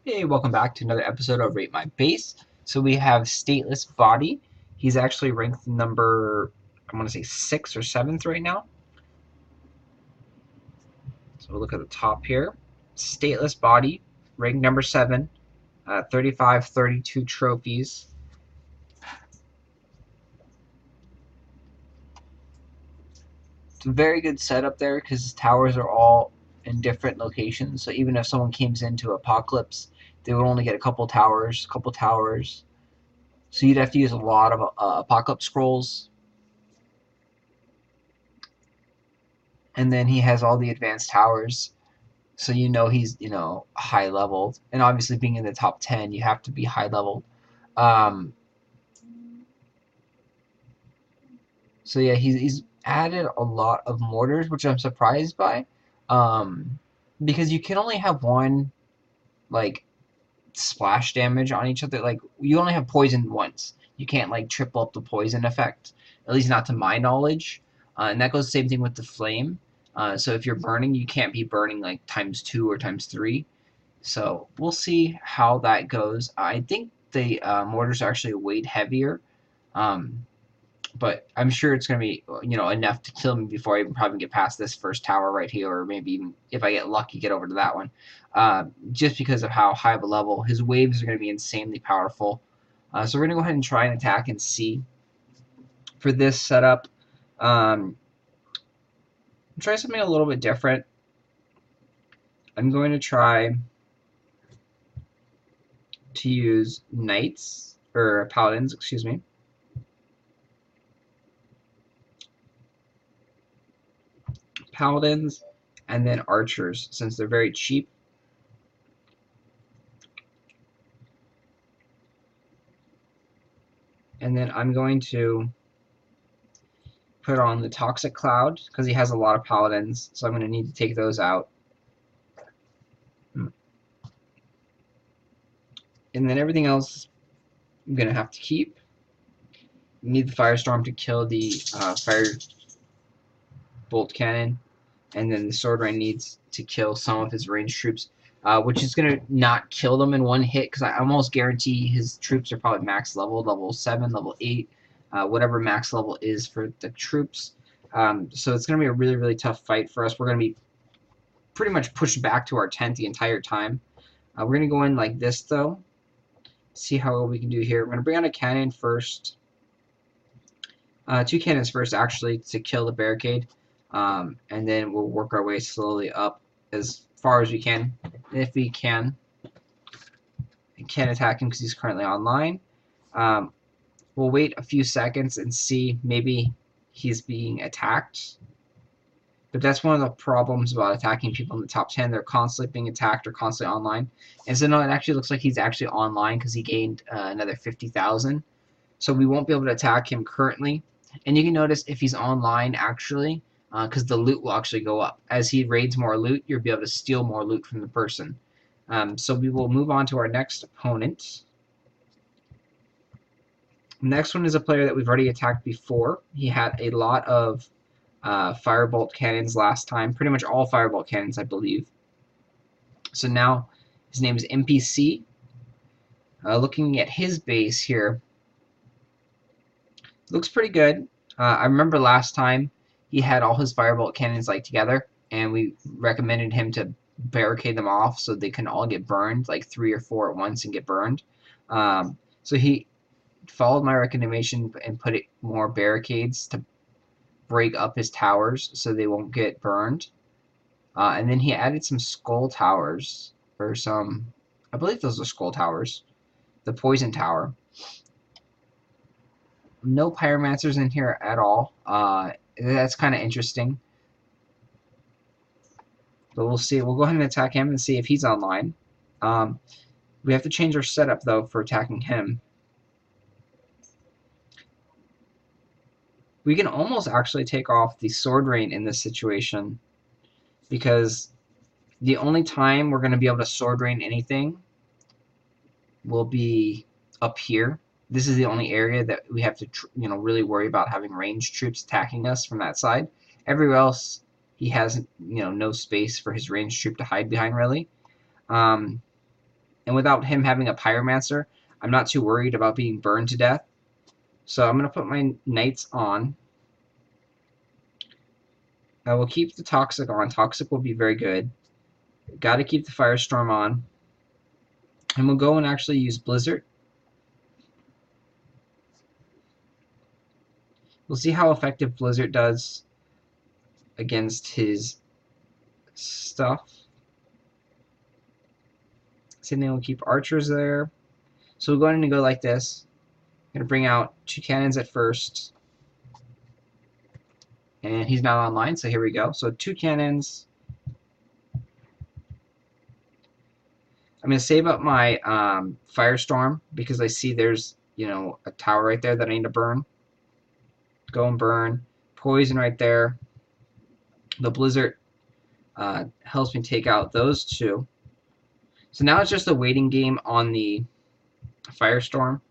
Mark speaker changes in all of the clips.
Speaker 1: Hey, welcome back to another episode of Rate My Base. So we have Stateless Body. He's actually ranked number, I want to say 6th or 7th right now. So we'll look at the top here. Stateless Body, ranked number 7, 35, 32 trophies. It's a very good setup there because his towers are all in different locations. So even if someone came into Apocalypse, they would only get a couple towers. So you'd have to use a lot of Apocalypse scrolls. And then he has all the advanced towers, so he's high leveled. And obviously, being in the top 10, you have to be high leveled. Um, so yeah, he's added a lot of mortars, which I'm surprised by, because you can only have one like splash damage on each other. Like you only have poison once. You can't like triple up the poison effect, at least not to my knowledge. And that goes the same thing with the flame. So if you're burning, you can't be burning like ×2 or ×3. So we'll see how that goes. I think the mortars are actually weight heavier, um, but I'm sure it's going to be enough to kill me before I even probably get past this first tower right here, or maybe even if I get lucky, get over to that one. Just because of how high of a level, his waves are going to be insanely powerful. So we're going to go ahead and try and attack and see. For this setup, try something a little bit different. I'm going to try to use knights, or paladins, excuse me. Paladins, and then archers, since they're very cheap. And then I'm going to put on the Toxic Cloud, because he has a lot of paladins, so I'm going to need to take those out. And then everything else I'm going to have to keep. You need the Firestorm to kill the firebolt cannon, and then the Sword Rain needs to kill some of his ranged troops, which is going to not kill them in one hit, because I almost guarantee his troops are probably max level 7, level 8, whatever max level is for the troops. So it's going to be a really, really tough fight for us. We're going to be pretty much pushed back to our tent the entire time. We're going to go in like this, though. See how well we can do here. We're going to bring on a cannon first. 2 cannons first, actually, to kill the barricade. And then we'll work our way slowly up as far as we can. If we can. We can't attack him because he's currently online. We'll wait a few seconds and see maybe he's being attacked. But that's one of the problems about attacking people in the top 10. They're constantly being attacked or constantly online. And so no, it actually looks like he's actually online because he gained another 50,000. So we won't be able to attack him currently. And you can notice if he's online, actually, because the loot will actually go up. As he raids more loot, you'll be able to steal more loot from the person. So we will move on to our next opponent. Next one is a player that we've already attacked before. He had a lot of firebolt cannons last time. Pretty much all firebolt cannons, I believe. So now his name is MPC. Looking at his base here, looks pretty good. I remember last time he had all his firebolt cannons like together, and we recommended him to barricade them off so they can all get burned, like 3 or 4 at once and get burned. So he followed my recommendation and put more barricades to break up his towers so they won't get burned. And then he added some skull towers, or some, I believe those are skull towers. The poison tower. No pyromancers in here at all. That's kind of interesting. But we'll see. We'll go ahead and attack him and see if he's online. We have to change our setup, though, for attacking him. We can almost actually take off the Sword Rain in this situation, because the only time we're going to be able to Sword Rain anything will be up here. This is the only area that we have to really worry about having ranged troops attacking us from that side. Everywhere else, he has no space for his ranged troop to hide behind, really. And without him having a pyromancer, I'm not too worried about being burned to death. So I'm going to put my knights on. I will keep the toxic on. Toxic will be very good. Got to keep the firestorm on. And we'll go and actually use blizzard. We'll see how effective blizzard does against his stuff. Same thing, we'll keep archers there. So we're going to go like this. I'm going to bring out 2 cannons at first. And he's not online, so here we go. So 2 cannons. I'm going to save up my firestorm because I see there's, you know, a tower right there that I need to burn. Go and burn. Poison right there. The blizzard helps me take out those 2. So now it's just a waiting game on the firestorm.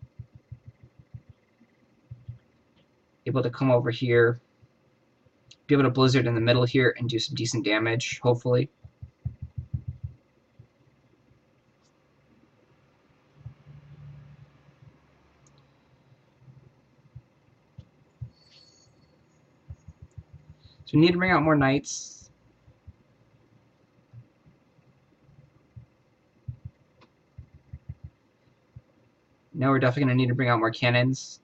Speaker 1: Able to come over here, be able to blizzard in the middle here and do some decent damage, hopefully. So we need to bring out more knights. Now we're definitely going to need to bring out more cannons.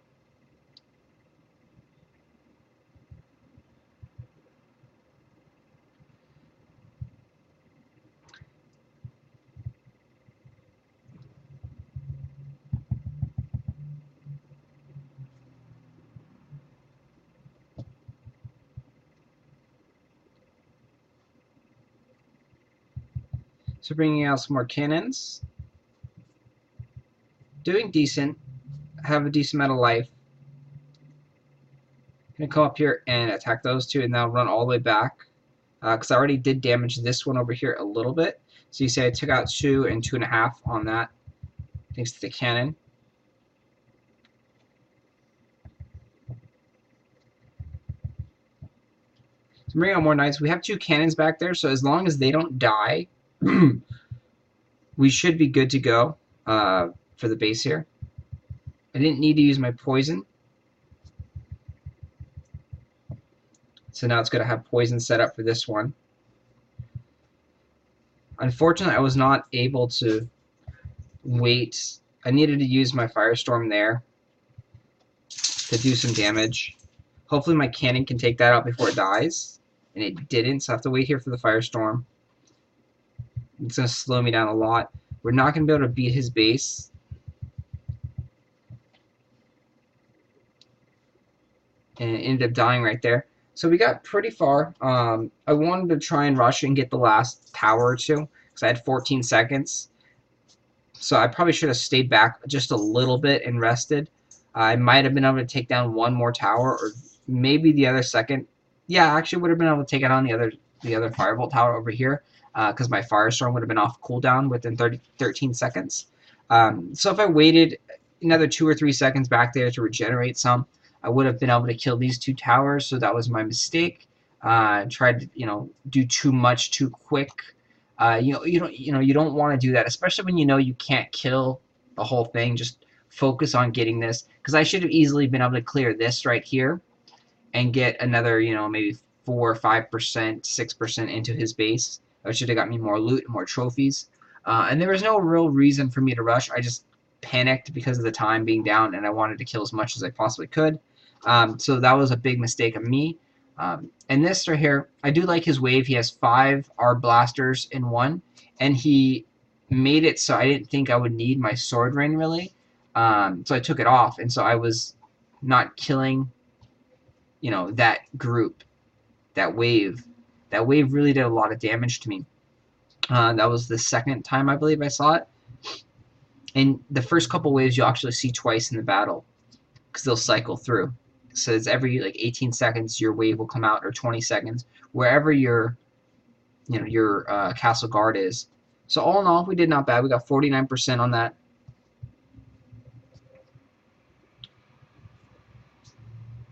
Speaker 1: So bringing out some more cannons. Doing decent. Have a decent amount of life. Gonna come up here and attack those 2 and now run all the way back. Because I already did damage this one over here a little bit. So you say I took out 2 and 2.5 on that. Thanks to the cannon. So bring out more knights. We have 2 cannons back there, so as long as they don't die, we should be good to go for the base here. I didn't need to use my poison. So now it's going to have poison set up for this one. Unfortunately, I was not able to wait. I needed to use my firestorm there to do some damage. Hopefully my cannon can take that out before it dies. And it didn't, so I have to wait here for the firestorm. It's going to slow me down a lot. We're not going to be able to beat his base. And it ended up dying right there. So we got pretty far. I wanted to try and rush and get the last tower or 2 because I had 14 seconds. So I probably should have stayed back just a little bit and rested. I might have been able to take down 1 more tower or maybe the other second. Yeah, I actually would have been able to take it on the other firebolt tower over here because my firestorm would have been off cooldown within 13 seconds. So if I waited another 2 or 3 seconds back there to regenerate some, I would have been able to kill these 2 towers. So that was my mistake. Tried to do too much too quick. You don't want to do that, especially when you know you can't kill the whole thing. Just focus on getting this because I should have easily been able to clear this right here and get another, maybe 4 or 5%, 6% into his base. That should have got me more loot and more trophies. And there was no real reason for me to rush. I just panicked because of the time being down, and I wanted to kill as much as I possibly could. So that was a big mistake of me. And this right here, I do like his wave. He has 5 R blasters in one, and he made it so I didn't think I would need my sword ring really. So I took it off, and so I was not killing that group, that wave. That wave really did a lot of damage to me. That was the second time I believe I saw it. And the first couple waves you'll actually see twice in the battle because they'll cycle through. So it's every 18 seconds your wave will come out, or 20 seconds, wherever your castle guard is. So all in all, we did not bad. We got 49% on that.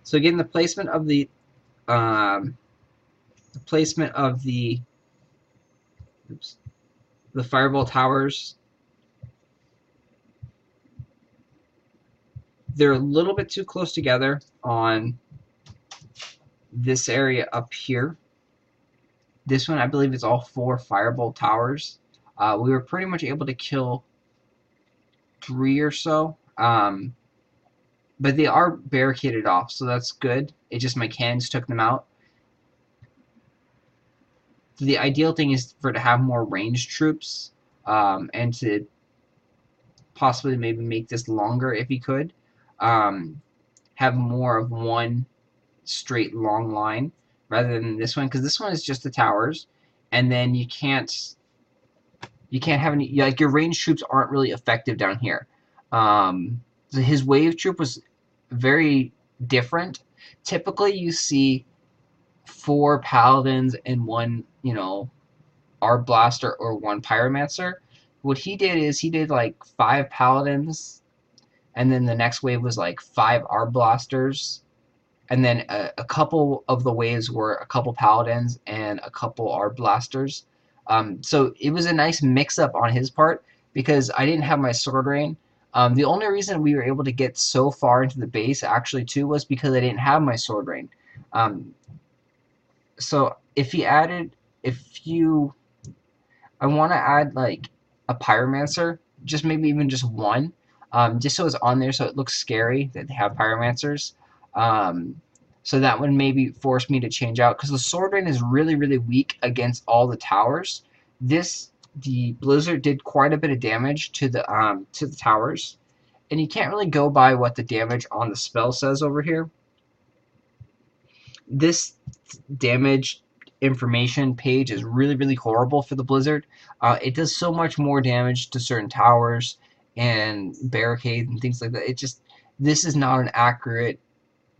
Speaker 1: So again, the placement of the firebolt towers They're a little bit too close together on this area up here. This one, I believe, is all 4 firebolt towers. We were pretty much able to kill 3 or so. But they are barricaded off, so that's good. It just my cannons took them out. The ideal thing is for to have more ranged troops, and to possibly maybe make this longer if you could. Have more of one straight long line rather than this one, because this one is just the towers, and then you can't have any, like, your ranged troops aren't really effective down here. So his wave troop was very different. Typically you see 4 paladins and 1, Arb Blaster or 1 Pyromancer. What he did is he did like 5 paladins, and then the next wave was like 5 Arb Blasters, and then a couple of the waves were a couple paladins and a couple Arb Blasters. So it was a nice mix-up on his part because I didn't have my sword rain. The only reason we were able to get so far into the base actually too was because I didn't have my sword rain. So I want to add like a Pyromancer, just maybe even just 1, just so it's on there so it looks scary that they have Pyromancers. So that would maybe force me to change out, because the sword rain is really, really weak against all the towers. The blizzard did quite a bit of damage to the towers, and you can't really go by what the damage on the spell says over here. This damage information page is really, really horrible for the blizzard. It does so much more damage to certain towers and barricades and things like that. This is not an accurate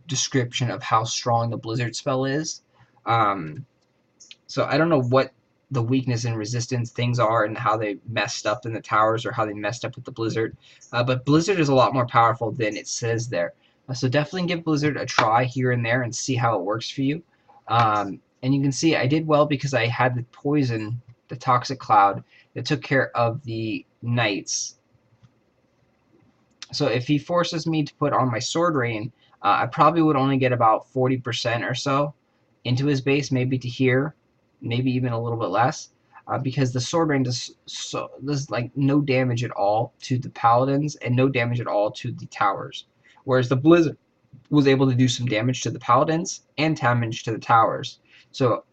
Speaker 1: description of how strong the blizzard spell is. So I don't know what the weakness and resistance things are and how they messed up in the towers or how they messed up with the blizzard. But blizzard is a lot more powerful than it says there. So definitely give blizzard a try here and there and see how it works for you. And you can see I did well because I had the poison, the toxic cloud, that took care of the knights. So if he forces me to put on my sword rain, I probably would only get about 40% or so into his base, maybe to here, maybe even a little bit less, because the sword rain does like no damage at all to the paladins and no damage at all to the towers, whereas the blizzard was able to do some damage to the paladins and damage to the towers. So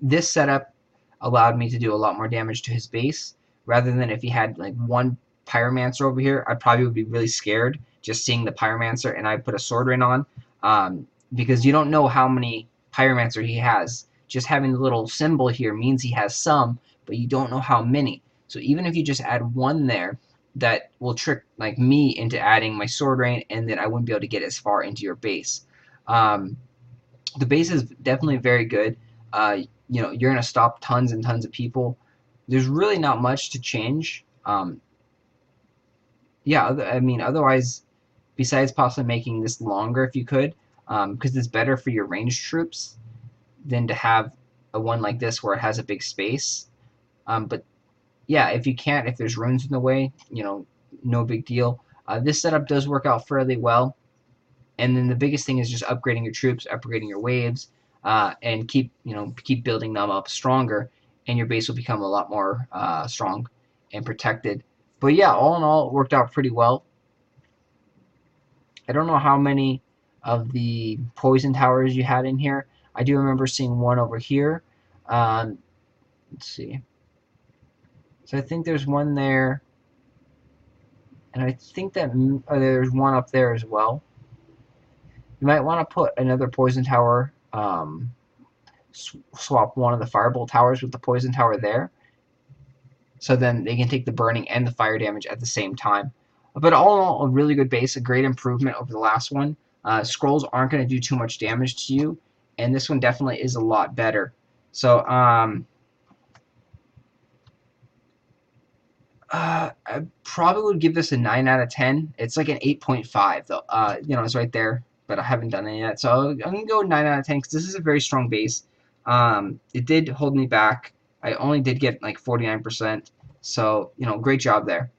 Speaker 1: this setup allowed me to do a lot more damage to his base, rather than if he had like 1 Pyromancer over here. I probably would be really scared just seeing the Pyromancer and I put a sword rain on, because you don't know how many Pyromancer he has. Just having the little symbol here means he has some, but you don't know how many. So even if you just add 1 there, that will trick like me into adding my sword rain, and then I wouldn't be able to get as far into your base. The base is definitely very good. You're going to stop tons and tons of people. There's really not much to change. Yeah, I mean, otherwise, besides possibly making this longer if you could, because it's better for your ranged troops than to have a one like this where it has a big space. But yeah, if you can't, if there's runes in the way, no big deal. This setup does work out fairly well. And then the biggest thing is just upgrading your troops, upgrading your waves, and keep building them up stronger, and your base will become a lot more strong and protected. But yeah, all in all, it worked out pretty well. I don't know how many of the poison towers you had in here. I do remember seeing 1 over here. Let's see. So I think there's 1 there, and I think that there's 1 up there as well. You might want to put another poison tower, swap 1 of the firebolt towers with the poison tower there, so then they can take the burning and the fire damage at the same time. But all in all, a really good base, a great improvement over the last one. Scrolls aren't going to do too much damage to you, and this one definitely is a lot better. So I probably would give this a 9 out of 10. It's like an 8.5 though. It's right there, but I haven't done it yet. So I'm going to go 9 out of 10 because this is a very strong base. It did hold me back. I only did get like 49%. So, great job there.